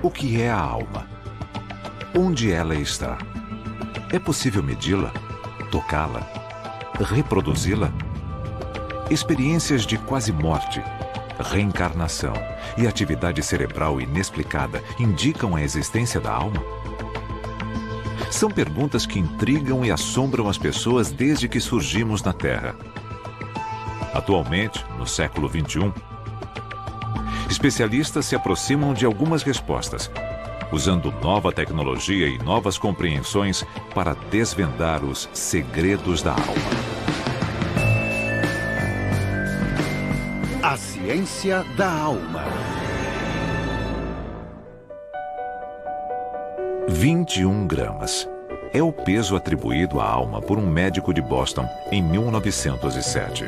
O que é a alma? Onde ela está? É possível medi-la? Tocá-la? Reproduzi-la? Experiências de quase morte, reencarnação e atividade cerebral inexplicada indicam a existência da alma? São perguntas que intrigam e assombram as pessoas desde que surgimos na Terra. Atualmente, no século XXI, especialistas se aproximam de algumas respostas, usando nova tecnologia e novas compreensões para desvendar os segredos da alma. A ciência da alma. 21 gramas. É o peso atribuído à alma por um médico de Boston em 1907.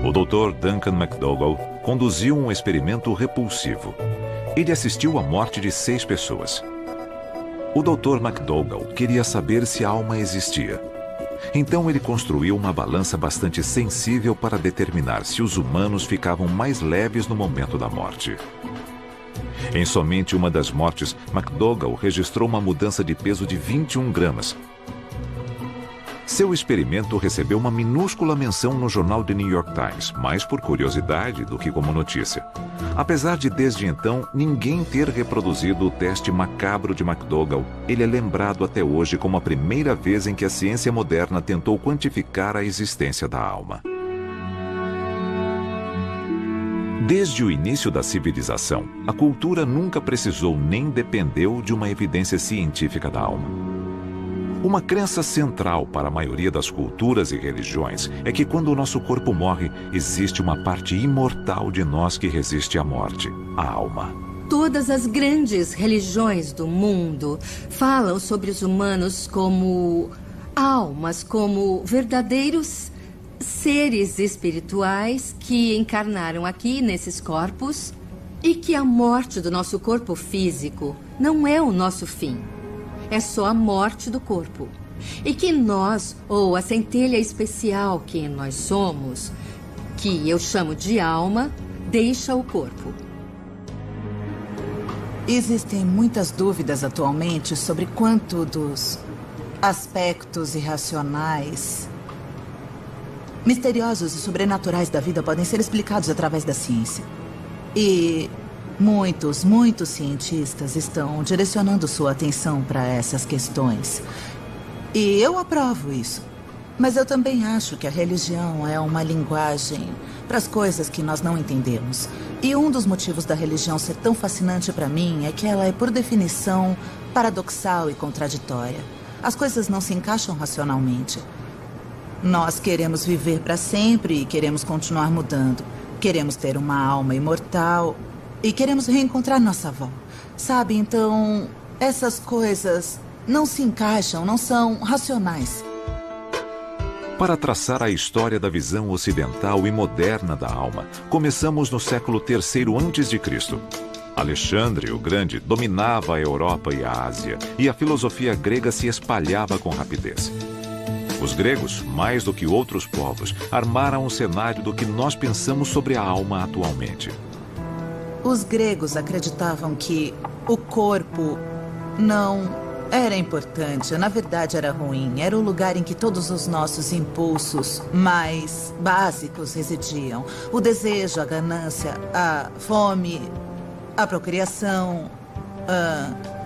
O Dr. Duncan McDougall conduziu um experimento repulsivo. Ele assistiu à morte de 6 pessoas. O Dr. McDougall queria saber se a alma existia. Então ele construiu uma balança bastante sensível para determinar se os humanos ficavam mais leves no momento da morte. Em somente uma das mortes, McDougall registrou uma mudança de peso de 21 gramas. Seu experimento recebeu uma minúscula menção no jornal The New York Times, mais por curiosidade do que como notícia. Apesar de, desde então, ninguém ter reproduzido o teste macabro de McDougall, ele é lembrado até hoje como a primeira vez em que a ciência moderna tentou quantificar a existência da alma. Desde o início da civilização, a cultura nunca precisou nem dependeu de uma evidência científica da alma. Uma crença central para a maioria das culturas e religiões é que quando o nosso corpo morre, existe uma parte imortal de nós que resiste à morte, a alma. Todas as grandes religiões do mundo falam sobre os humanos como almas, como verdadeiros seres espirituais que encarnaram aqui nesses corpos e que a morte do nosso corpo físico não é o nosso fim. É só a morte do corpo. E que nós, ou a centelha especial que nós somos, que eu chamo de alma, deixa o corpo. Existem muitas dúvidas atualmente sobre quanto dos aspectos irracionais, misteriosos e sobrenaturais da vida podem ser explicados através da ciência. E muitos cientistas estão direcionando sua atenção para essas questões. E eu aprovo isso. Mas eu também acho que a religião é uma linguagem para as coisas que nós não entendemos. E um dos motivos da religião ser tão fascinante para mim é que ela é, por definição, paradoxal e contraditória. As coisas não se encaixam racionalmente. Nós queremos viver para sempre e queremos continuar mudando. Queremos ter uma alma imortal e queremos reencontrar nossa avó. Sabe, então, essas coisas não se encaixam, não são racionais. Para traçar a história da visão ocidental e moderna da alma, começamos no século III a.C. Alexandre o Grande dominava a Europa e a Ásia, e a filosofia grega se espalhava com rapidez. Os gregos, mais do que outros povos, armaram o cenário do que nós pensamos sobre a alma atualmente. Os gregos acreditavam que o corpo não era importante, na verdade era ruim. Era o lugar em que todos os nossos impulsos mais básicos residiam. O desejo, a ganância, a fome, a procriação,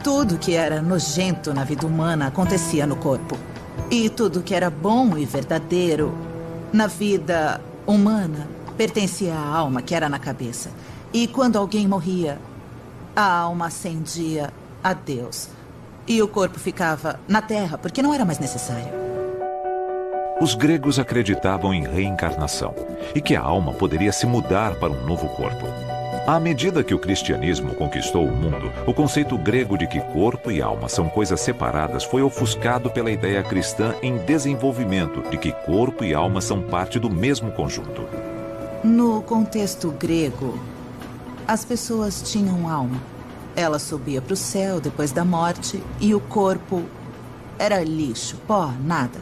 tudo que era nojento na vida humana acontecia no corpo. E tudo que era bom e verdadeiro na vida humana pertencia à alma, que era na cabeça. E quando alguém morria, a alma ascendia a Deus. E o corpo ficava na terra, porque não era mais necessário. Os gregos acreditavam em reencarnação e que a alma poderia se mudar para um novo corpo. À medida que o cristianismo conquistou o mundo, o conceito grego de que corpo e alma são coisas separadas foi ofuscado pela ideia cristã em desenvolvimento de que corpo e alma são parte do mesmo conjunto. No contexto grego, as pessoas tinham alma. Ela subia para o céu depois da morte e o corpo era lixo, pó, nada.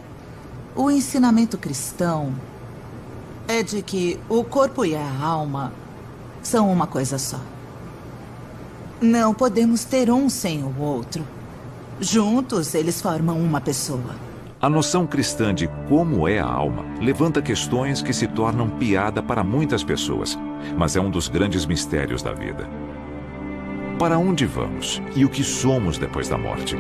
O ensinamento cristão é de que o corpo e a alma são uma coisa só. Não podemos ter um sem o outro. Juntos, eles formam uma pessoa. A noção cristã de como é a alma levanta questões que se tornam piada para muitas pessoas, mas é um dos grandes mistérios da vida. Para onde vamos e o que somos depois da morte?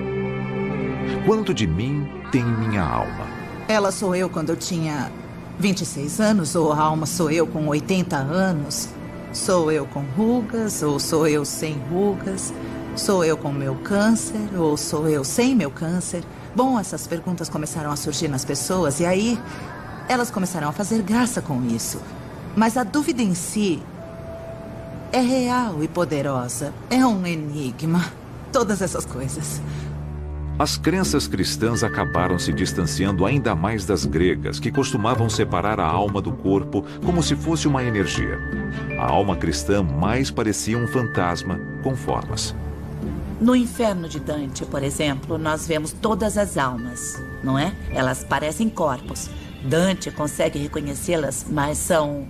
Quanto de mim tem minha alma? Ela sou eu quando eu tinha 26 anos, ou a alma sou eu com 80 anos? Sou eu com rugas, ou sou eu sem rugas? Sou eu com meu câncer, ou sou eu sem meu câncer? Bom, essas perguntas começaram a surgir nas pessoas e aí elas começaram a fazer graça com isso. Mas a dúvida em si é real e poderosa. É um enigma. Todas essas coisas. As crenças cristãs acabaram se distanciando ainda mais das gregas, que costumavam separar a alma do corpo como se fosse uma energia. A alma cristã mais parecia um fantasma com formas. No Inferno de Dante, por exemplo, nós vemos todas as almas, não é? Elas parecem corpos. Dante consegue reconhecê-las, mas são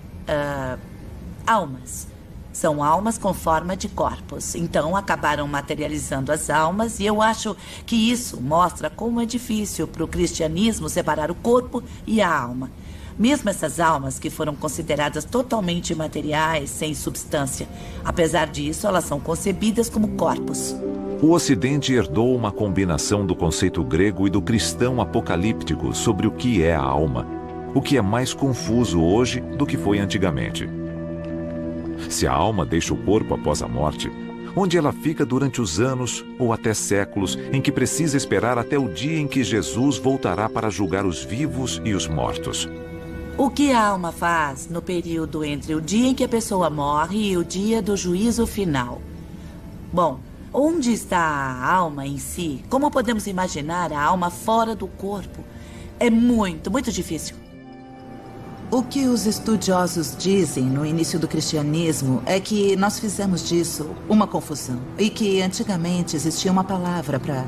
almas. São almas com forma de corpos. Então, acabaram materializando as almas e eu acho que isso mostra como é difícil para o cristianismo separar o corpo e a alma. Mesmo essas almas que foram consideradas totalmente imateriais, sem substância. Apesar disso, elas são concebidas como corpos. O Ocidente herdou uma combinação do conceito grego e do cristão apocalíptico sobre o que é a alma, o que é mais confuso hoje do que foi antigamente. Se a alma deixa o corpo após a morte, onde ela fica durante os anos ou até séculos em que precisa esperar até o dia em que Jesus voltará para julgar os vivos e os mortos? O que a alma faz no período entre o dia em que a pessoa morre e o dia do juízo final? Bom, onde está a alma em si? Como podemos imaginar a alma fora do corpo? É muito, muito difícil. O que os estudiosos dizem no início do cristianismo é que nós fizemos disso uma confusão. E que antigamente existia uma palavra para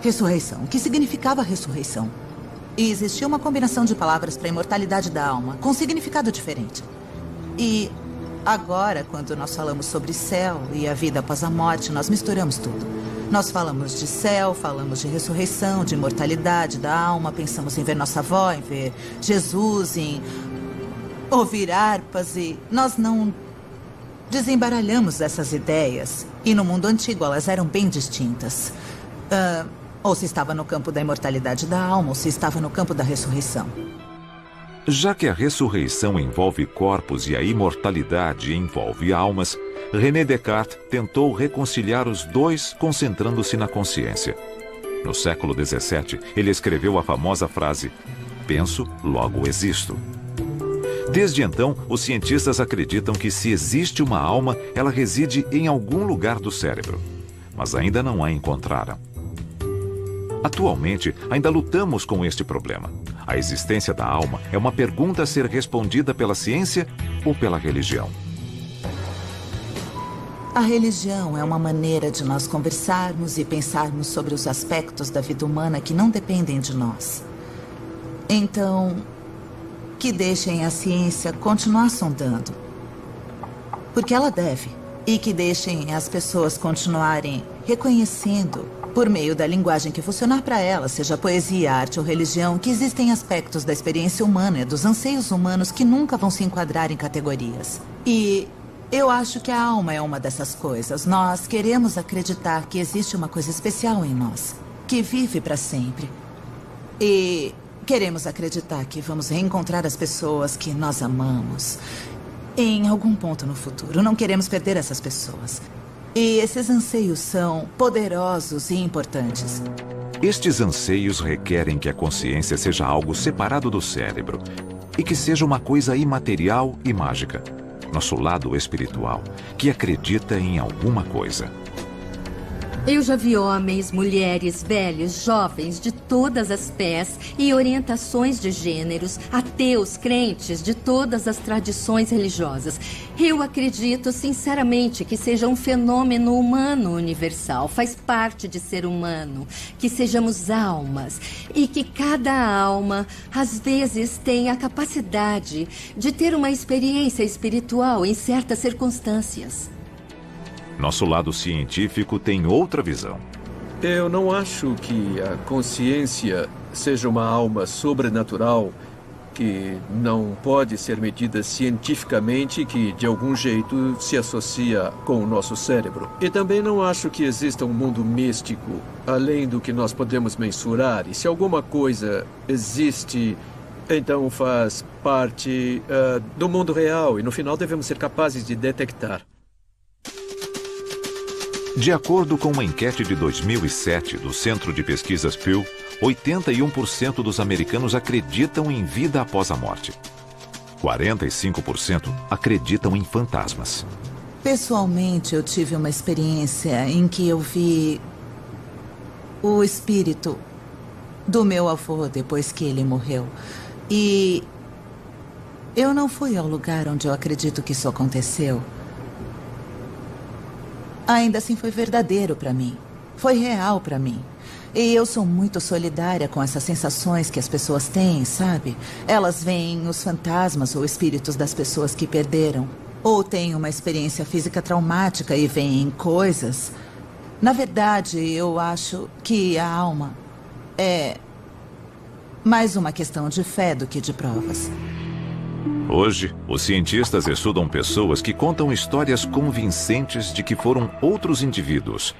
ressurreição, que significava ressurreição. E existia uma combinação de palavras para a imortalidade da alma, com significado diferente. E agora, quando nós falamos sobre céu e a vida após a morte, nós misturamos tudo. Nós falamos de céu, falamos de ressurreição, de imortalidade da alma, pensamos em ver nossa avó, em ver Jesus, em ouvir harpas e nós não desembaralhamos essas ideias. E no mundo antigo elas eram bem distintas. Ou se estava no campo da imortalidade da alma, ou se estava no campo da ressurreição. Já que a ressurreição envolve corpos e a imortalidade envolve almas, René Descartes tentou reconciliar os dois concentrando-se na consciência. No século XVII, ele escreveu a famosa frase: "Penso, logo existo". Desde então, os cientistas acreditam que se existe uma alma, ela reside em algum lugar do cérebro. Mas ainda não a encontraram. Atualmente, ainda lutamos com este problema. A existência da alma é uma pergunta a ser respondida pela ciência ou pela religião. A religião é uma maneira de nós conversarmos e pensarmos sobre os aspectos da vida humana que não dependem de nós. Então, que deixem a ciência continuar sondando. Porque ela deve. E que deixem as pessoas continuarem reconhecendo, por meio da linguagem que funcionar para elas, seja poesia, arte ou religião, que existem aspectos da experiência humana e dos anseios humanos que nunca vão se enquadrar em categorias. E eu acho que a alma é uma dessas coisas. Nós queremos acreditar que existe uma coisa especial em nós, que vive para sempre. E queremos acreditar que vamos reencontrar as pessoas que nós amamos em algum ponto no futuro. Não queremos perder essas pessoas. E esses anseios são poderosos e importantes. Estes anseios requerem que a consciência seja algo separado do cérebro e que seja uma coisa imaterial e mágica. Nosso lado espiritual, que acredita em alguma coisa. Eu já vi homens, mulheres, velhos, jovens, de todas as pés e orientações de gêneros, ateus, crentes, de todas as tradições religiosas. Eu acredito sinceramente que seja um fenômeno humano universal, faz parte de ser humano, que sejamos almas e que cada alma, às vezes, tem a capacidade de ter uma experiência espiritual em certas circunstâncias. Nosso lado científico tem outra visão. Eu não acho que a consciência seja uma alma sobrenatural que não pode ser medida cientificamente, que de algum jeito se associa com o nosso cérebro. E também não acho que exista um mundo místico, além do que nós podemos mensurar. E se alguma coisa existe, então faz parte do mundo real. E no final devemos ser capazes de detectar. De acordo com uma enquete de 2007 do Centro de Pesquisas Pew, 81% dos americanos acreditam em vida após a morte. 45% acreditam em fantasmas. Pessoalmente, eu tive uma experiência em que eu vi o espírito do meu avô depois que ele morreu. E eu não fui ao lugar onde eu acredito que isso aconteceu. Ainda assim foi verdadeiro para mim. Foi real para mim. E eu sou muito solidária com essas sensações que as pessoas têm, sabe? Elas veem os fantasmas ou espíritos das pessoas que perderam. Ou têm uma experiência física traumática e veem coisas. Na verdade, eu acho que a alma é mais uma questão de fé do que de provas. Hoje, os cientistas estudam pessoas que contam histórias convincentes de que foram outros indivíduos.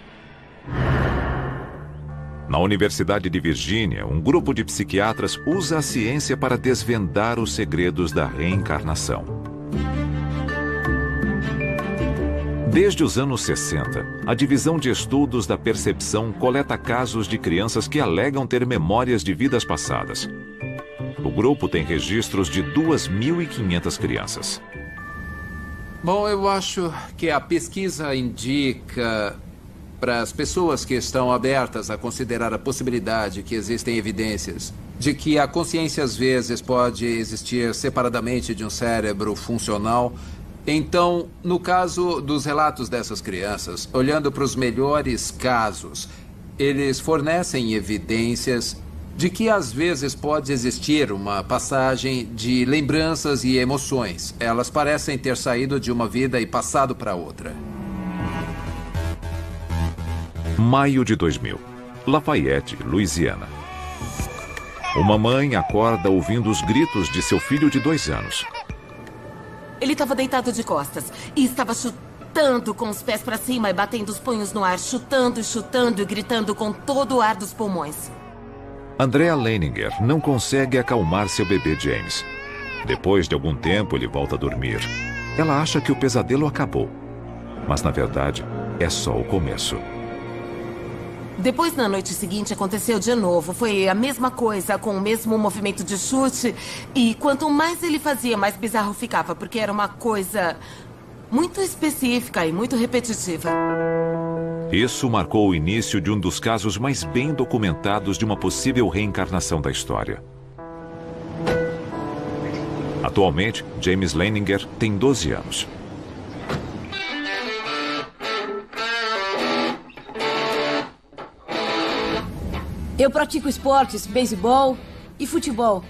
Na Universidade de Virgínia, um grupo de psiquiatras usa a ciência para desvendar os segredos da reencarnação. Desde os anos 60, a Divisão de Estudos da Percepção coleta casos de crianças que alegam ter memórias de vidas passadas. O grupo tem registros de 2.500 crianças. Bom, eu acho que a pesquisa indica para as pessoas que estão abertas a considerar a possibilidade que existem evidências de que a consciência às vezes pode existir separadamente de um cérebro funcional. Então, no caso dos relatos dessas crianças, olhando para os melhores casos, eles fornecem evidências de que às vezes pode existir uma passagem de lembranças e emoções. Elas parecem ter saído de uma vida e passado para outra. Maio de 2000, Lafayette, Louisiana. Uma mãe acorda ouvindo os gritos de seu filho de 2 anos. Ele estava deitado de costas e estava chutando com os pés para cima e batendo os punhos no ar, chutando e chutando e gritando com todo o ar dos pulmões. Andrea Leininger não consegue acalmar seu bebê James. Depois de algum tempo, ele volta a dormir. Ela acha que o pesadelo acabou. Mas, na verdade, é só o começo. Depois, na noite seguinte, aconteceu de novo. Foi a mesma coisa, com o mesmo movimento de chute. E quanto mais ele fazia, mais bizarro ficava, porque era uma coisa muito específica e muito repetitiva. Isso marcou o início de um dos casos mais bem documentados de uma possível reencarnação da história. Atualmente, James Leininger tem 12 anos. Eu pratico esportes, beisebol e futebol.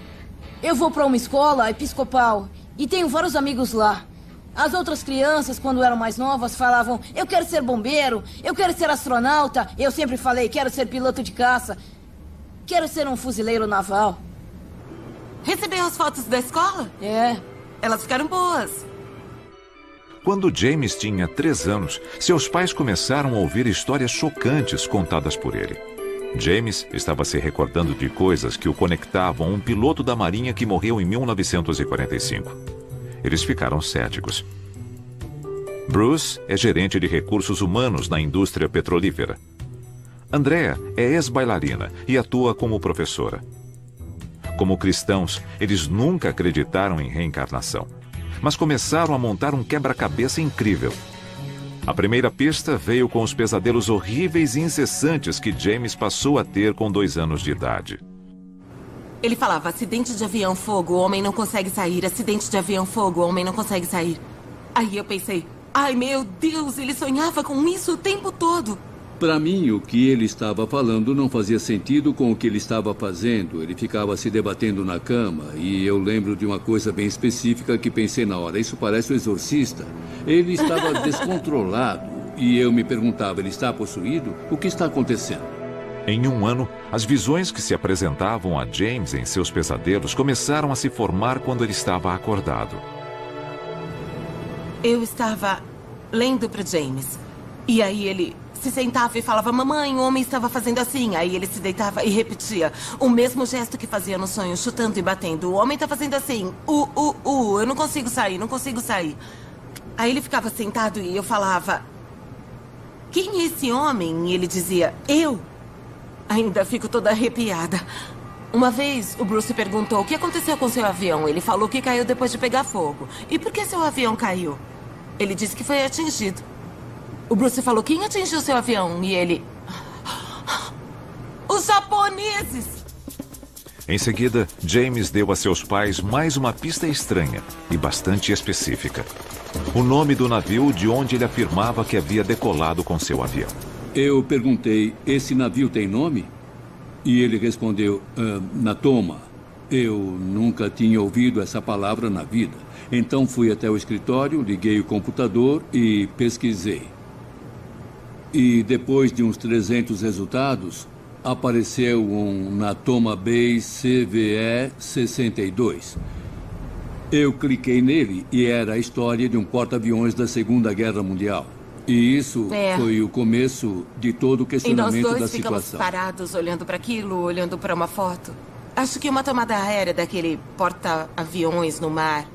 Eu vou para uma escola episcopal e tenho vários amigos lá. As outras crianças, quando eram mais novas, falavam: eu quero ser bombeiro, eu quero ser astronauta. Eu sempre falei: quero ser piloto de caça, quero ser um fuzileiro naval. Recebeu as fotos da escola? É. Elas ficaram boas. Quando James tinha 3 anos, seus pais começaram a ouvir histórias chocantes contadas por ele. James estava se recordando de coisas que o conectavam a um piloto da Marinha que morreu em 1945. Eles ficaram céticos. Bruce é gerente de recursos humanos na indústria petrolífera. Andrea é ex-bailarina e atua como professora. Como cristãos, eles nunca acreditaram em reencarnação, mas começaram a montar um quebra-cabeça incrível. A primeira pista veio com os pesadelos horríveis e incessantes que James passou a ter com 2 anos de idade. Ele falava: acidente de avião, fogo, o homem não consegue sair. Acidente de avião, fogo, o homem não consegue sair. Aí eu pensei, ai meu Deus, ele sonhava com isso o tempo todo. Para mim, o que ele estava falando não fazia sentido com o que ele estava fazendo. Ele ficava se debatendo na cama e eu lembro de uma coisa bem específica que pensei na hora. Isso parece o exorcista. Ele estava descontrolado e eu me perguntava, ele está possuído? O que está acontecendo? Em um ano, as visões que se apresentavam a James em seus pesadelos começaram a se formar quando ele estava acordado. Eu estava lendo para James e aí ele se sentava e falava, mamãe, o homem estava fazendo assim. Aí ele se deitava e repetia o mesmo gesto que fazia no sonho, chutando e batendo. O homem está fazendo assim, eu não consigo sair, não consigo sair. Aí ele ficava sentado e eu falava, quem é esse homem? E ele dizia, eu. Ainda fico toda arrepiada. Uma vez, o Bruce perguntou, o que aconteceu com seu avião? Ele falou que caiu depois de pegar fogo. E por que seu avião caiu? Ele disse que foi atingido. O Bruce falou, quem atingiu seu avião? E ele... os japoneses! Em seguida, James deu a seus pais mais uma pista estranha e bastante específica. O nome do navio de onde ele afirmava que havia decolado com seu avião. Eu perguntei, esse navio tem nome? E ele respondeu, Natoma. Eu nunca tinha ouvido essa palavra na vida. Então fui até o escritório, liguei o computador e pesquisei. E depois de uns 300 resultados, apareceu um Natoma Bay CVE 62. Eu cliquei nele e era a história de um porta-aviões da Segunda Guerra Mundial. E isso foi o começo de todo o questionamento e nós dois da ficamos situação. Parados, olhando para aquilo, olhando para uma foto. Acho que uma tomada aérea daquele porta-aviões no mar.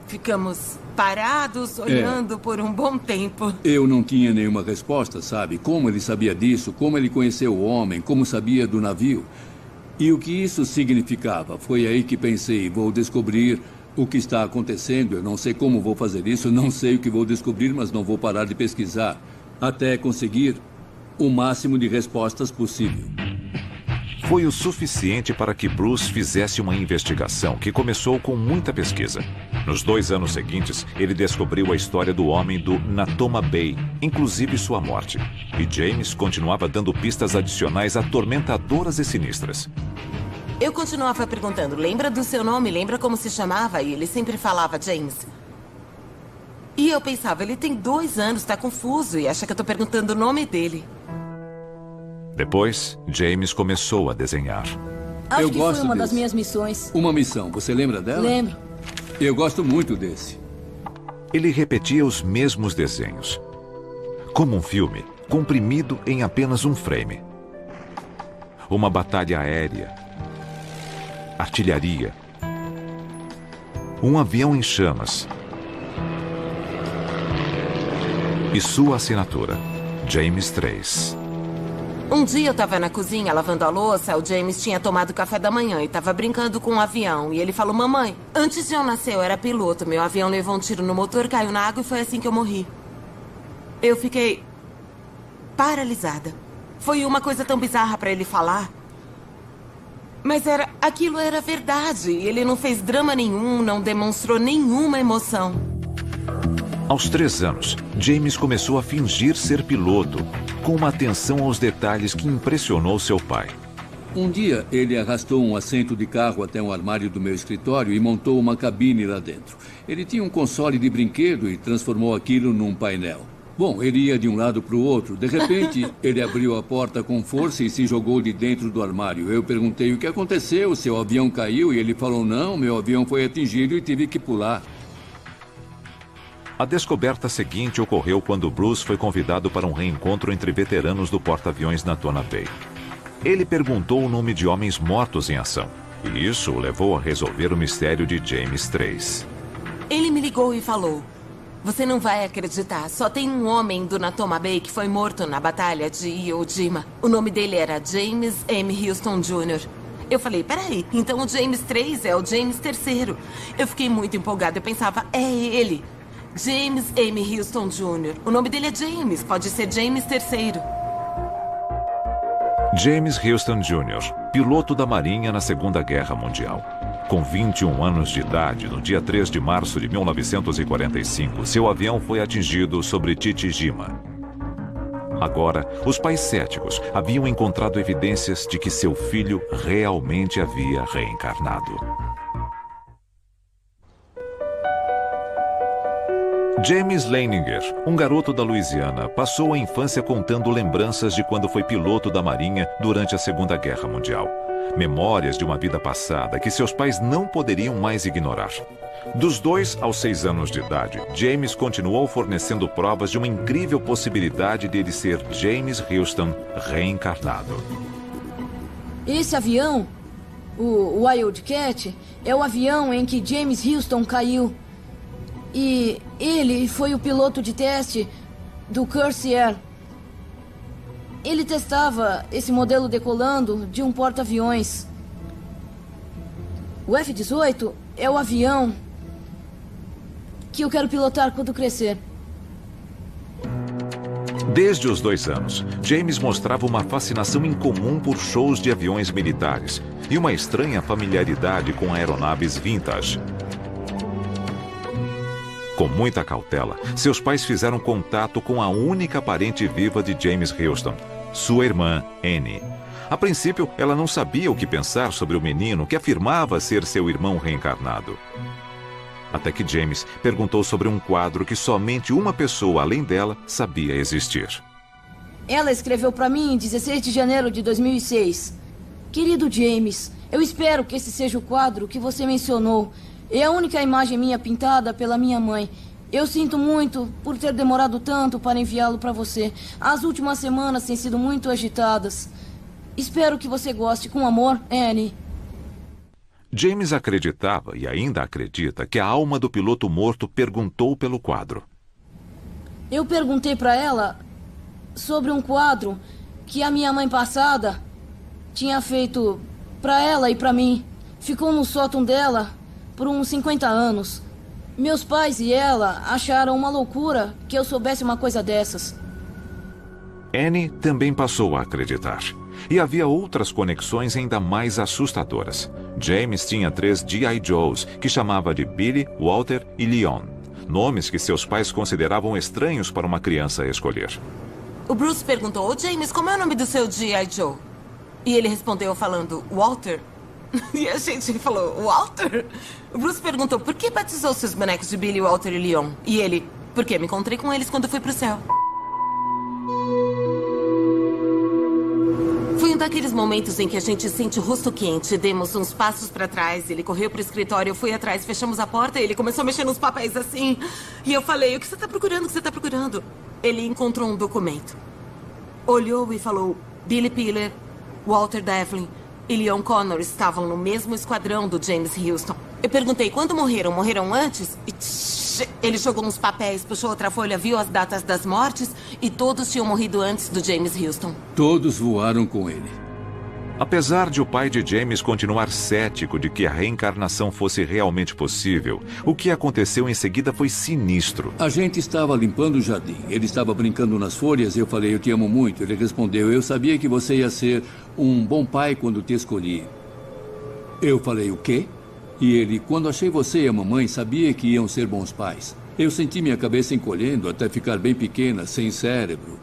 Ficamos parados, olhando por um bom tempo. Eu não tinha nenhuma resposta, sabe? Como ele sabia disso? Como ele conheceu o homem? Como sabia do navio? E o que isso significava? Foi aí que pensei, vou descobrir o que está acontecendo. Eu não sei como vou fazer isso, não sei o que vou descobrir, mas não vou parar de pesquisar até conseguir o máximo de respostas possível. Foi o suficiente para que Bruce fizesse uma investigação que começou com muita pesquisa. Nos 2 anos seguintes, ele descobriu a história do homem do Natoma Bay, inclusive sua morte. E James continuava dando pistas adicionais atormentadoras e sinistras. Eu continuava perguntando, lembra do seu nome? Lembra como se chamava? E ele sempre falava James. E eu pensava, ele tem 2 anos, está confuso e acha que eu estou perguntando o nome dele. Depois, James começou a desenhar. Acho que foi uma das minhas missões. Uma missão, você lembra dela? Lembro. Eu gosto muito desse. Ele repetia os mesmos desenhos. Como um filme, comprimido em apenas um frame. Uma batalha aérea. Artilharia. Um avião em chamas. E sua assinatura, James 3. Um dia eu estava na cozinha lavando a louça, o James tinha tomado café da manhã e estava brincando com um avião. E ele falou, mamãe, antes de eu nascer eu era piloto, meu avião levou um tiro no motor, caiu na água e foi assim que eu morri. Eu fiquei paralisada. Foi uma coisa tão bizarra para ele falar. Mas aquilo era verdade. Ele não fez drama nenhum, não demonstrou nenhuma emoção. Aos 3 anos, James começou a fingir ser piloto, com uma atenção aos detalhes que impressionou seu pai. Um dia, ele arrastou um assento de carro até um armário do meu escritório e montou uma cabine lá dentro. Ele tinha um console de brinquedo e transformou aquilo num painel. Bom, ele ia de um lado para o outro. De repente, ele abriu a porta com força e se jogou de dentro do armário. Eu perguntei o que aconteceu, seu avião caiu? E ele falou, não, meu avião foi atingido e tive que pular. A descoberta seguinte ocorreu quando Bruce foi convidado para um reencontro entre veteranos do porta-aviões Natoma Bay. Ele perguntou o nome de homens mortos em ação, e isso o levou a resolver o mistério de James 3. Ele me ligou e falou, você não vai acreditar, só tem um homem do Natoma Bay que foi morto na batalha de Iwo Jima. O nome dele era James M. Houston Jr. Eu falei, peraí, então o James 3 é o James III. Eu fiquei muito empolgada, eu pensava, é ele. James M. Houston Jr. O nome dele é James, pode ser James III. James Houston Jr., piloto da Marinha na Segunda Guerra Mundial. Com 21 anos de idade, no dia 3 de março de 1945, seu avião foi atingido sobre Chichijima. Agora, os pais céticos haviam encontrado evidências de que seu filho realmente havia reencarnado. James Leininger, um garoto da Louisiana, passou a infância contando lembranças de quando foi piloto da Marinha durante a Segunda Guerra Mundial. Memórias de uma vida passada que seus pais não poderiam mais ignorar. Dos 2 aos 6 anos de idade, James continuou fornecendo provas de uma incrível possibilidade de ele ser James Houston reencarnado. Esse avião, o Wildcat, é o avião em que James Houston caiu. E ele foi o piloto de teste do Corsair. Ele testava esse modelo decolando de um porta-aviões. O F-18 é o avião que eu quero pilotar quando crescer. Desde os 2 anos, James mostrava uma fascinação incomum por shows de aviões militares e uma estranha familiaridade com aeronaves vintage. Com muita cautela, seus pais fizeram contato com a única parente viva de James Houston, sua irmã, Annie. A princípio, ela não sabia o que pensar sobre o menino que afirmava ser seu irmão reencarnado. Até que James perguntou sobre um quadro que somente uma pessoa além dela sabia existir. Ela escreveu para mim em 16 de janeiro de 2006. Querido James, eu espero que esse seja o quadro que você mencionou. É a única imagem minha pintada pela minha mãe. Eu sinto muito por ter demorado tanto para enviá-lo para você. As últimas semanas têm sido muito agitadas. Espero que você goste. Com amor, Annie. James acreditava e ainda acredita que a alma do piloto morto perguntou pelo quadro. Eu perguntei para ela sobre um quadro que a minha mãe passada tinha feito para ela e para mim. Ficou no sótão dela por uns 50 anos. Meus pais e ela acharam uma loucura que eu soubesse uma coisa dessas. Annie também passou a acreditar. E havia outras conexões ainda mais assustadoras. James tinha 3 G.I. Joes, que chamava de Billy, Walter e Leon. Nomes que seus pais consideravam estranhos para uma criança escolher. O Bruce perguntou, James, como é o nome do seu G.I. Joe? E ele respondeu falando, Walter. E a gente falou, Walter? O Bruce perguntou, por que batizou seus bonecos de Billy, Walter e Leon? E ele, porque me encontrei com eles quando fui pro céu. Foi um daqueles momentos em que a gente sente o rosto quente. Demos uns passos pra trás, ele correu pro escritório, eu fui atrás, fechamos a porta e ele começou a mexer nos papéis assim. E eu falei, o que você tá procurando, o que você tá procurando? Ele encontrou um documento. Olhou e falou, Billy Piller, Walter Devlin e Leon Connor estavam no mesmo esquadrão do James Houston. Eu perguntei, quando morreram? Morreram antes? E ele jogou uns papéis, puxou outra folha, viu as datas das mortes e todos tinham morrido antes do James Houston. Todos voaram com ele. Apesar de o pai de James continuar cético de que a reencarnação fosse realmente possível, o que aconteceu em seguida foi sinistro. A gente estava limpando o jardim. Ele estava brincando nas folhas e eu falei, eu te amo muito. Ele respondeu, eu sabia que você ia ser um bom pai quando te escolhi. Eu falei, o quê? E ele, quando achei você e a mamãe, sabia que iam ser bons pais. Eu senti minha cabeça encolhendo até ficar bem pequena, sem cérebro.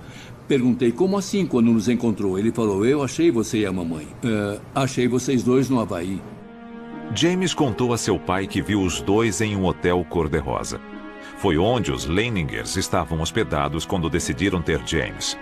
Perguntei, como assim quando nos encontrou? Ele falou, eu achei você e a mamãe. Achei vocês dois no Havaí. James contou a seu pai que viu os dois em um hotel cor-de-rosa. Foi onde os Leiningers estavam hospedados quando decidiram ter James.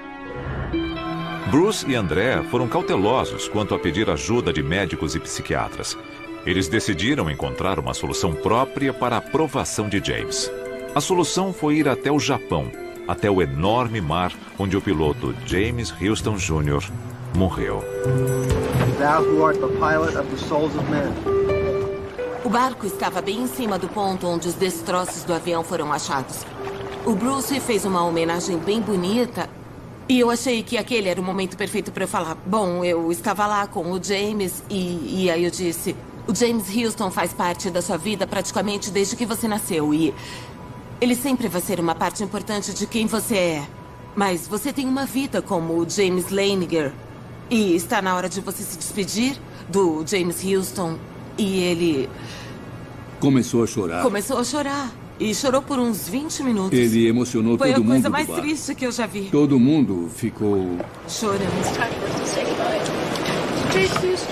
Bruce e Andrea foram cautelosos quanto a pedir ajuda de médicos e psiquiatras. Eles decidiram encontrar uma solução própria para a aprovação de James. A solução foi ir até o Japão, até o enorme mar onde o piloto James Houston Jr. morreu. O barco estava bem em cima do ponto onde os destroços do avião foram achados. O Bruce fez uma homenagem bem bonita e eu achei que aquele era o momento perfeito para eu falar. Bom, eu estava lá com o James e aí eu disse, o James Houston faz parte da sua vida praticamente desde que você nasceu e ele sempre vai ser uma parte importante de quem você é. Mas você tem uma vida como o James Leininger. E está na hora de você se despedir do James Houston E ele Começou a chorar. começou a chorar. E chorou por uns 20 minutos. Ele emocionou Foi todo a mundo coisa do mais bar. triste que eu já vi. Todo mundo ficou... Chorando. Jesus.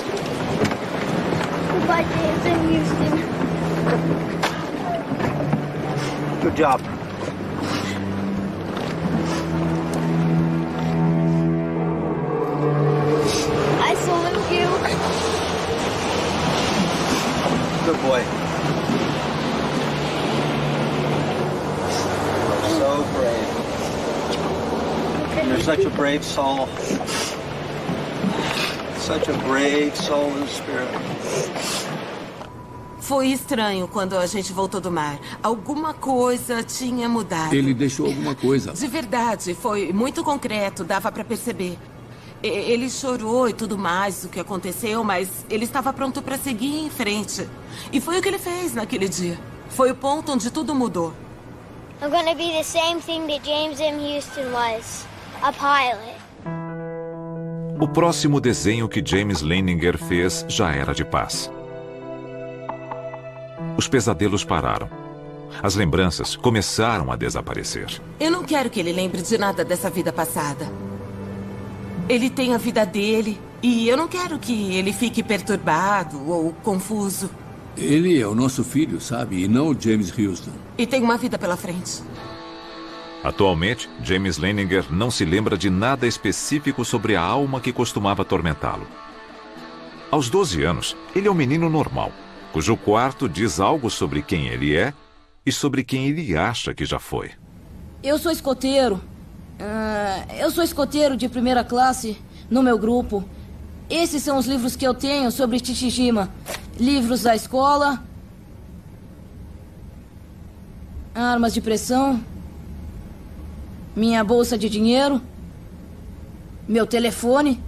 Goodbye, James and Houston. Good job. I salute you. Good boy. You're so brave. You're such a brave soul. Such a brave soul and spirit. Foi estranho quando a gente voltou do mar. Alguma coisa tinha mudado. Ele deixou alguma coisa. De verdade, foi muito concreto, dava pra perceber. Ele chorou e tudo mais, o que aconteceu, mas ele estava pronto pra seguir em frente. E foi o que ele fez naquele dia. Foi o ponto onde tudo mudou. I'm gonna be the same thing that James M. Houston was. A pilot. O próximo desenho que James Leininger fez já era de paz. Os pesadelos pararam. As lembranças começaram a desaparecer. Eu não quero que ele lembre de nada dessa vida passada. Ele tem a vida dele e eu não quero que ele fique perturbado ou confuso. Ele é o nosso filho, sabe? E não o James Houston. E tem uma vida pela frente. Atualmente, James Leininger não se lembra de nada específico sobre a alma que costumava atormentá-lo. Aos 12 anos, ele é um menino normal, cujo quarto diz algo sobre quem ele é e sobre quem ele acha que já foi. Eu sou escoteiro. Eu sou escoteiro de primeira classe no meu grupo. Esses são os livros que eu tenho sobre Chichijima. Livros da escola. Armas de pressão. Minha bolsa de dinheiro. Meu telefone.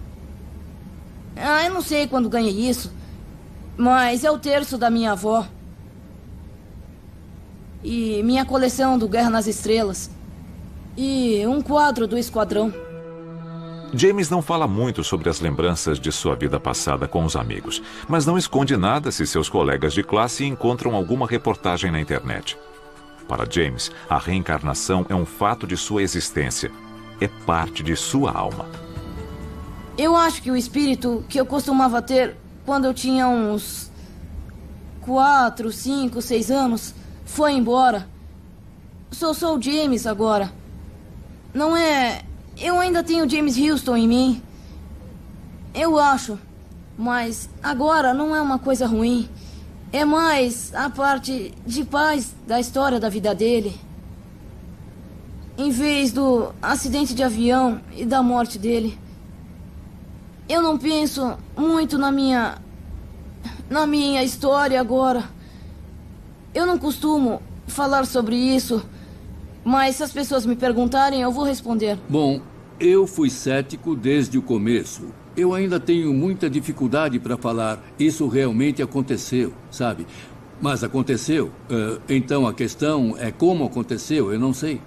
Eu não sei quando ganhei isso. Mas é o terço da minha avó. E minha coleção do Guerra nas Estrelas. E um quadro do Esquadrão. James não fala muito sobre as lembranças de sua vida passada com os amigos, mas não esconde nada se seus colegas de classe encontram alguma reportagem na internet. Para James, a reencarnação é um fato de sua existência. É parte de sua alma. Eu acho que o espírito que eu costumava ter quando eu tinha uns 4, 5, 6 anos foi embora. Sou o James agora. Não é... Eu ainda tenho James Houston em mim. Eu acho. Mas agora não é uma coisa ruim. É mais a parte de paz da história da vida dele. Em vez do acidente de avião e da morte dele. Eu não penso muito na minha história agora. Eu não costumo falar sobre isso. Mas se as pessoas me perguntarem, eu vou responder. Bom, eu fui cético desde o começo. Eu ainda tenho muita dificuldade para falar isso realmente aconteceu, sabe? Mas aconteceu. Então a questão é como aconteceu, eu não sei.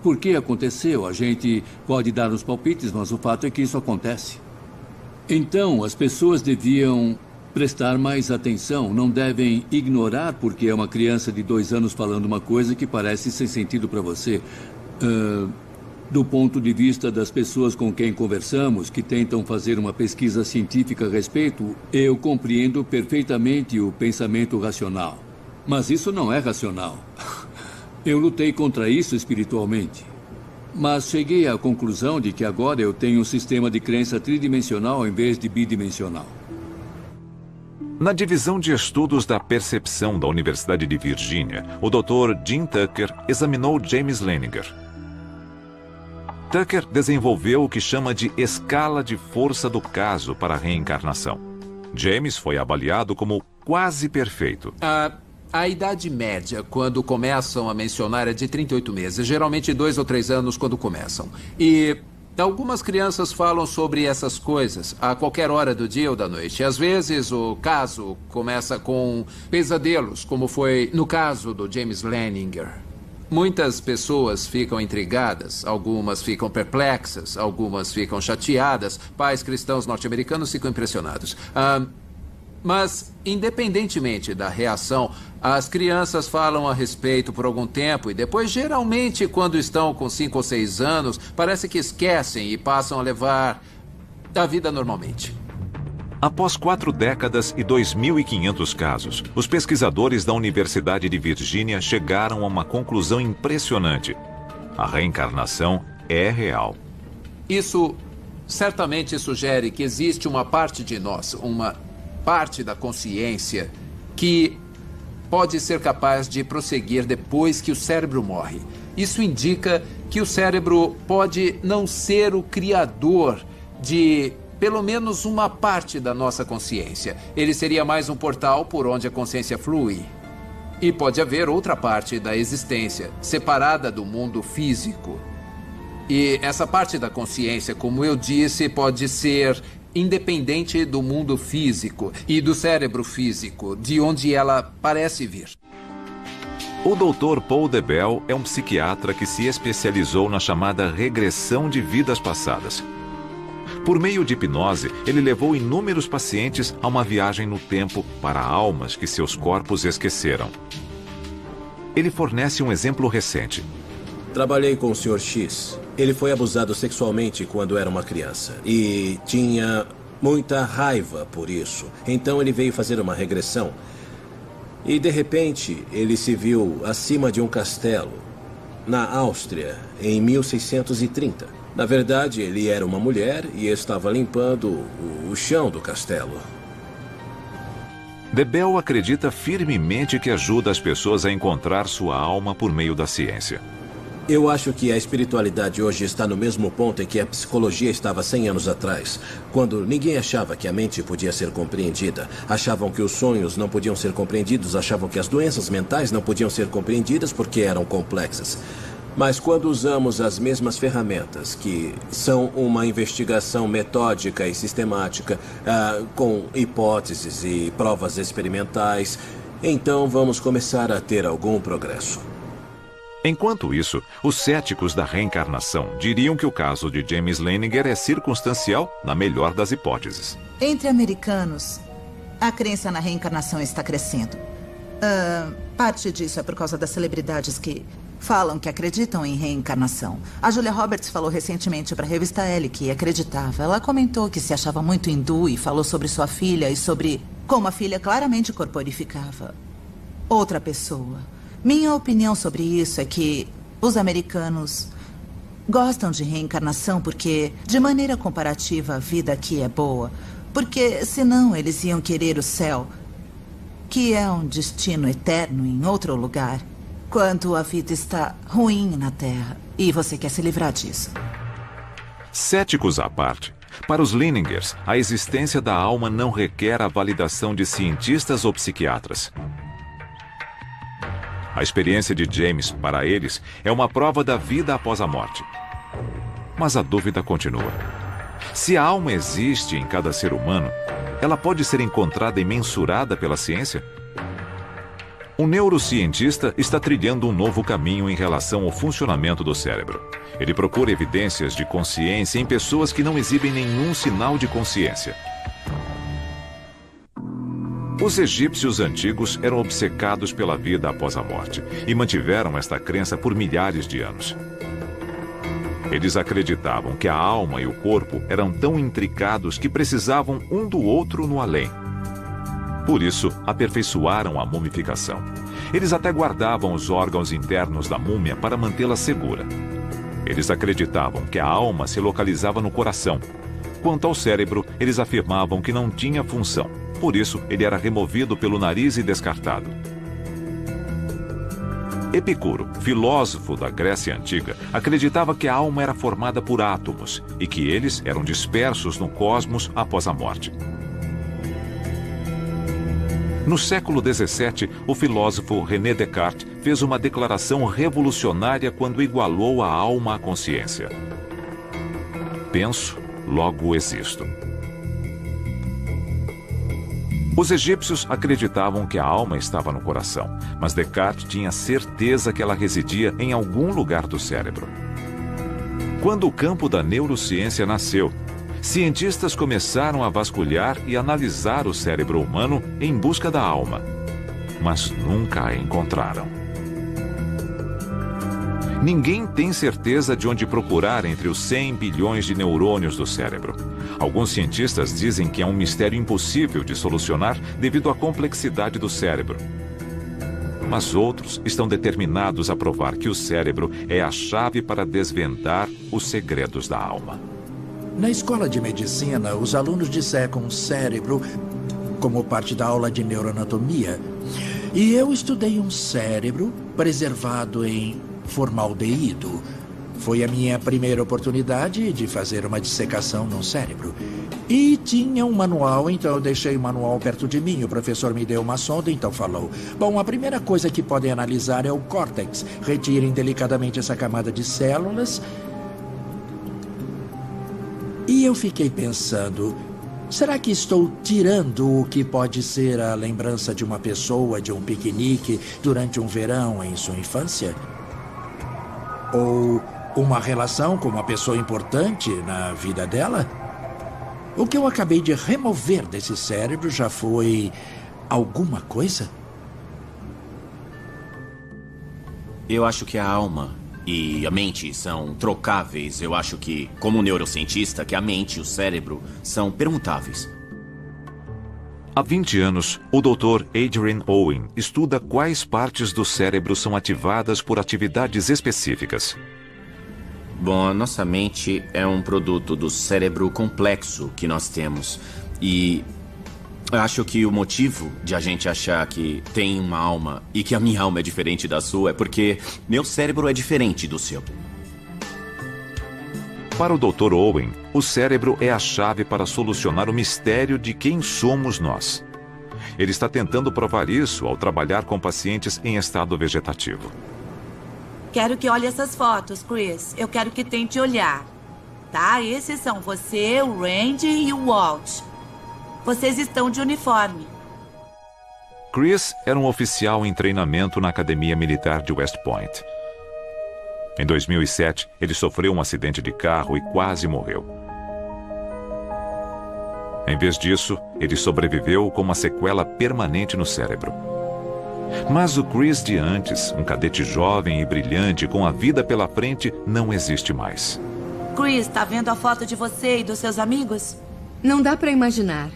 Por que aconteceu? A gente pode dar os palpites, mas o fato é que isso acontece. Então as pessoas deviam prestar mais atenção, não devem ignorar porque é uma criança de 2 anos falando uma coisa que parece sem sentido para você. Do ponto de vista das pessoas com quem conversamos, que tentam fazer uma pesquisa científica a respeito, eu compreendo perfeitamente o pensamento racional. Mas isso não é racional. Eu lutei contra isso espiritualmente. Mas cheguei à conclusão de que agora eu tenho um sistema de crença tridimensional em vez de bidimensional. Na divisão de estudos da percepção da Universidade de Virgínia, o Dr. Jim Tucker examinou James Leininger. Tucker desenvolveu o que chama de escala de força do caso para a reencarnação. James foi avaliado como quase perfeito. A idade média, quando começam a mencionar, é de 38 meses. Geralmente 2 ou 3 anos quando começam. E algumas crianças falam sobre essas coisas a qualquer hora do dia ou da noite. Às vezes o caso começa com pesadelos, como foi no caso do James Leininger. Muitas pessoas ficam intrigadas, algumas ficam perplexas, algumas ficam chateadas. Pais cristãos norte-americanos ficam impressionados. Mas, independentemente da reação, as crianças falam a respeito por algum tempo e depois, geralmente, quando estão com 5 ou 6 anos, parece que esquecem e passam a levar a vida normalmente. Após 4 décadas e 2.500 casos, os pesquisadores da Universidade de Virgínia chegaram a uma conclusão impressionante. A reencarnação é real. Isso certamente sugere que existe uma parte de nós, uma parte da consciência, que pode ser capaz de prosseguir depois que o cérebro morre. Isso indica que o cérebro pode não ser o criador de pelo menos uma parte da nossa consciência. Ele seria mais um portal por onde a consciência flui. E pode haver outra parte da existência, separada do mundo físico. E essa parte da consciência, como eu disse, pode ser independente do mundo físico e do cérebro físico, de onde ela parece vir. O Dr. Paul DeBell é um psiquiatra que se especializou na chamada regressão de vidas passadas. Por meio de hipnose, ele levou inúmeros pacientes a uma viagem no tempo para almas que seus corpos esqueceram. Ele fornece um exemplo recente. Trabalhei com o Sr. X. Ele foi abusado sexualmente quando era uma criança e tinha muita raiva por isso. Então ele veio fazer uma regressão e, de repente, ele se viu acima de um castelo na Áustria em 1630. Na verdade, ele era uma mulher e estava limpando o chão do castelo. DeBell acredita firmemente que ajuda as pessoas a encontrar sua alma por meio da ciência. Eu acho que a espiritualidade hoje está no mesmo ponto em que a psicologia estava 100 anos atrás, quando ninguém achava que a mente podia ser compreendida. Achavam que os sonhos não podiam ser compreendidos, achavam que as doenças mentais não podiam ser compreendidas porque eram complexas. Mas quando usamos as mesmas ferramentas, que são uma investigação metódica e sistemática, com hipóteses e provas experimentais, então vamos começar a ter algum progresso. Enquanto isso, os céticos da reencarnação diriam que o caso de James Leininger é circunstancial, na melhor das hipóteses. Entre americanos, a crença na reencarnação está crescendo. Parte disso é por causa das celebridades que falam que acreditam em reencarnação. A Julia Roberts falou recentemente para a revista Elle que acreditava. Ela comentou que se achava muito hindu e falou sobre sua filha e sobre como a filha claramente corporificava outra pessoa. Minha opinião sobre isso é que os americanos gostam de reencarnação porque, de maneira comparativa, a vida aqui é boa. Porque, senão, eles iam querer o céu, que é um destino eterno em outro lugar, quando a vida está ruim na Terra e você quer se livrar disso. Céticos à parte, para os Leiningers, a existência da alma não requer a validação de cientistas ou psiquiatras. A experiência de James, para eles, é uma prova da vida após a morte. Mas a dúvida continua. Se a alma existe em cada ser humano, ela pode ser encontrada e mensurada pela ciência? Um neurocientista está trilhando um novo caminho em relação ao funcionamento do cérebro. Ele procura evidências de consciência em pessoas que não exibem nenhum sinal de consciência. Os egípcios antigos eram obcecados pela vida após a morte e mantiveram esta crença por milhares de anos. Eles acreditavam que a alma e o corpo eram tão intricados que precisavam um do outro no além. Por isso, aperfeiçoaram a mumificação. Eles até guardavam os órgãos internos da múmia para mantê-la segura. Eles acreditavam que a alma se localizava no coração. Quanto ao cérebro, eles afirmavam que não tinha função. Por isso, ele era removido pelo nariz e descartado. Epicuro, filósofo da Grécia Antiga, acreditava que a alma era formada por átomos e que eles eram dispersos no cosmos após a morte. No século XVII, o filósofo René Descartes fez uma declaração revolucionária quando igualou a alma à consciência. Penso, logo existo. Os egípcios acreditavam que a alma estava no coração, mas Descartes tinha certeza que ela residia em algum lugar do cérebro. Quando o campo da neurociência nasceu, cientistas começaram a vasculhar e analisar o cérebro humano em busca da alma, mas nunca a encontraram. Ninguém tem certeza de onde procurar entre os 100 bilhões de neurônios do cérebro. Alguns cientistas dizem que é um mistério impossível de solucionar devido à complexidade do cérebro. Mas outros estão determinados a provar que o cérebro é a chave para desvendar os segredos da alma. Na escola de medicina, os alunos dissecam o cérebro como parte da aula de neuroanatomia. E eu estudei um cérebro preservado em formaldeído. Foi a minha primeira oportunidade de fazer uma dissecação no cérebro. E tinha um manual, então eu deixei o manual perto de mim. O professor me deu uma sonda, então falou: bom, a primeira coisa que podem analisar é o córtex. Retirem delicadamente essa camada de células. E eu fiquei pensando, será que estou tirando o que pode ser a lembrança de uma pessoa, de um piquenique, durante um verão em sua infância? Ou uma relação com uma pessoa importante na vida dela? O que eu acabei de remover desse cérebro já foi alguma coisa? Eu acho que a alma e a mente são trocáveis. Eu acho que, como neurocientista, que a mente e o cérebro são permutáveis. Há 20 anos, o Dr. Adrian Owen estuda quais partes do cérebro são ativadas por atividades específicas. Bom, a nossa mente é um produto do cérebro complexo que nós temos. E acho que o motivo de a gente achar que tem uma alma e que a minha alma é diferente da sua é porque meu cérebro é diferente do seu. Para o Dr. Owen, o cérebro é a chave para solucionar o mistério de quem somos nós. Ele está tentando provar isso ao trabalhar com pacientes em estado vegetativo. Quero que olhe essas fotos, Chris. Eu quero que tente olhar. Tá? Esses são você, o Randy e o Walt. Vocês estão de uniforme. Chris era um oficial em treinamento na Academia Militar de West Point. Em 2007, ele sofreu um acidente de carro e quase morreu. Em vez disso, ele sobreviveu com uma sequela permanente no cérebro. Mas o Chris de antes, um cadete jovem e brilhante com a vida pela frente, não existe mais. Chris, tá vendo a foto de você e dos seus amigos? Não dá para imaginar.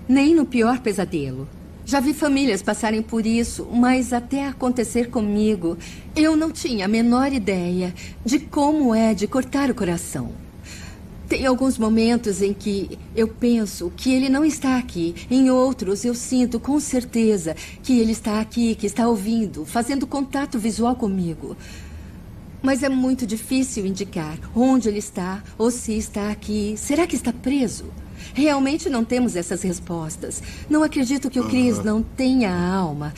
Nem no pior pesadelo. Já vi famílias passarem por isso, mas até acontecer comigo, eu não tinha a menor ideia de como é de cortar o coração. Tem alguns momentos em que eu penso que ele não está aqui. Em outros, eu sinto com certeza que ele está aqui, que está ouvindo, fazendo contato visual comigo. Mas é muito difícil indicar onde ele está ou se está aqui. Será que está preso? Realmente não temos essas respostas. Não acredito que o Chris não tenha alma.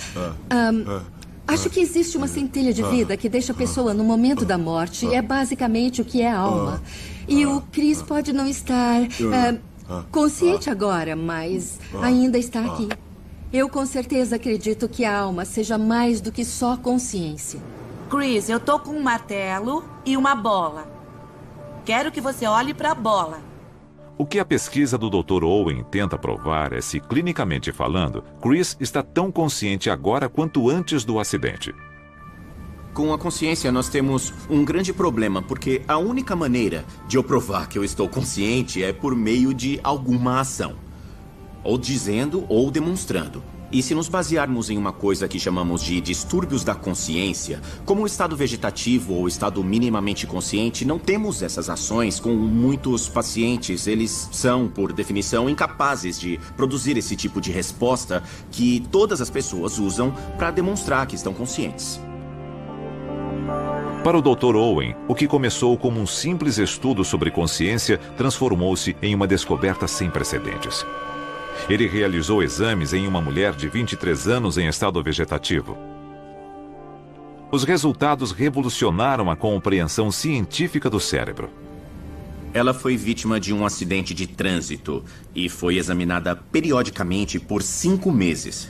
Acho que existe uma centelha de vida que deixa a pessoa no momento da morte. É basicamente o que é a alma. E o Chris pode não estar consciente agora, mas ainda está aqui. Eu com certeza acredito que a alma seja mais do que só consciência. Chris, eu tô com um martelo e uma bola. Quero que você olhe para a bola. O que a pesquisa do Dr. Owen tenta provar é se, clinicamente falando, Chris está tão consciente agora quanto antes do acidente. Com a consciência, nós temos um grande problema, porque a única maneira de eu provar que eu estou consciente é por meio de alguma ação. Ou dizendo ou demonstrando. E se nos basearmos em uma coisa que chamamos de distúrbios da consciência, como o estado vegetativo ou o estado minimamente consciente, não temos essas ações com muitos pacientes. Eles são, por definição, incapazes de produzir esse tipo de resposta que todas as pessoas usam para demonstrar que estão conscientes. Para o Dr. Owen, o que começou como um simples estudo sobre consciência transformou-se em uma descoberta sem precedentes. Ele realizou exames em uma mulher de 23 anos em estado vegetativo. Os resultados revolucionaram a compreensão científica do cérebro. Ela foi vítima de um acidente de trânsito e foi examinada periodicamente por 5 meses.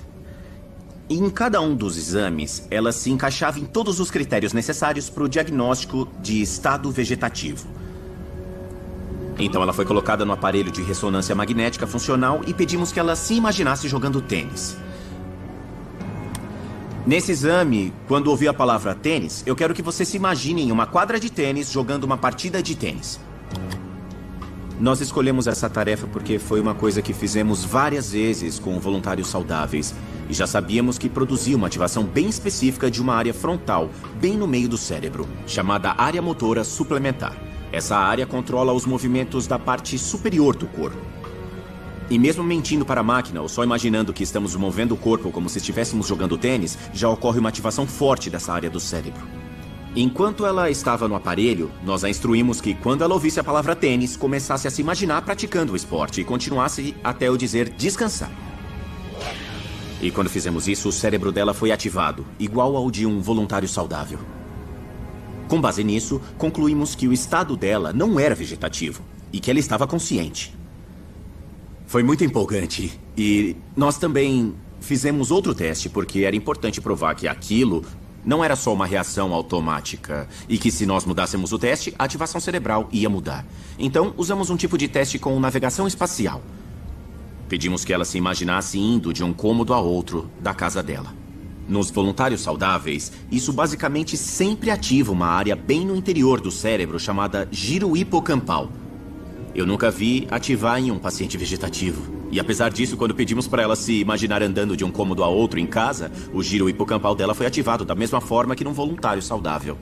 E em cada um dos exames, ela se encaixava em todos os critérios necessários para o diagnóstico de estado vegetativo. Então ela foi colocada no aparelho de ressonância magnética funcional e pedimos que ela se imaginasse jogando tênis. Nesse exame, quando ouvir a palavra tênis, eu quero que você se imagine em uma quadra de tênis jogando uma partida de tênis. Nós escolhemos essa tarefa porque foi uma coisa que fizemos várias vezes com voluntários saudáveis e já sabíamos que produzia uma ativação bem específica de uma área frontal, bem no meio do cérebro, chamada área motora suplementar. Essa área controla os movimentos da parte superior do corpo. E mesmo mentindo para a máquina ou só imaginando que estamos movendo o corpo como se estivéssemos jogando tênis, já ocorre uma ativação forte dessa área do cérebro. Enquanto ela estava no aparelho, nós a instruímos que quando ela ouvisse a palavra tênis, começasse a se imaginar praticando o esporte e continuasse até eu dizer descansar. E quando fizemos isso, o cérebro dela foi ativado, igual ao de um voluntário saudável. Com base nisso, concluímos que o estado dela não era vegetativo e que ela estava consciente. Foi muito empolgante e nós também fizemos outro teste porque era importante provar que aquilo não era só uma reação automática e que se nós mudássemos o teste, a ativação cerebral ia mudar. Então, usamos um tipo de teste com navegação espacial. Pedimos que ela se imaginasse indo de um cômodo a outro da casa dela. Nos voluntários saudáveis, isso basicamente sempre ativa uma área bem no interior do cérebro chamada giro hipocampal. Eu nunca vi ativar em um paciente vegetativo. E apesar disso, quando pedimos para ela se imaginar andando de um cômodo a outro em casa, o giro hipocampal dela foi ativado da mesma forma que num voluntário saudável.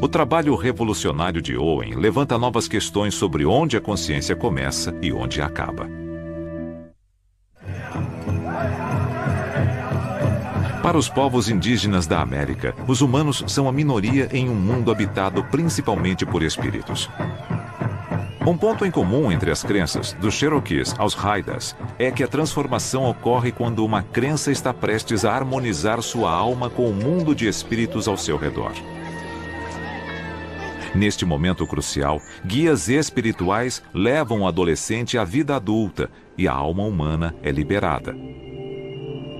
O trabalho revolucionário de Owen levanta novas questões sobre onde a consciência começa e onde acaba. Para os povos indígenas da América, os humanos são a minoria em um mundo habitado principalmente por espíritos. Um ponto em comum entre as crenças, dos Cherokees aos Haidas, é que a transformação ocorre quando uma crença está prestes a harmonizar sua alma com o mundo de espíritos ao seu redor. Neste momento crucial, guias espirituais levam o adolescente à vida adulta e a alma humana é liberada.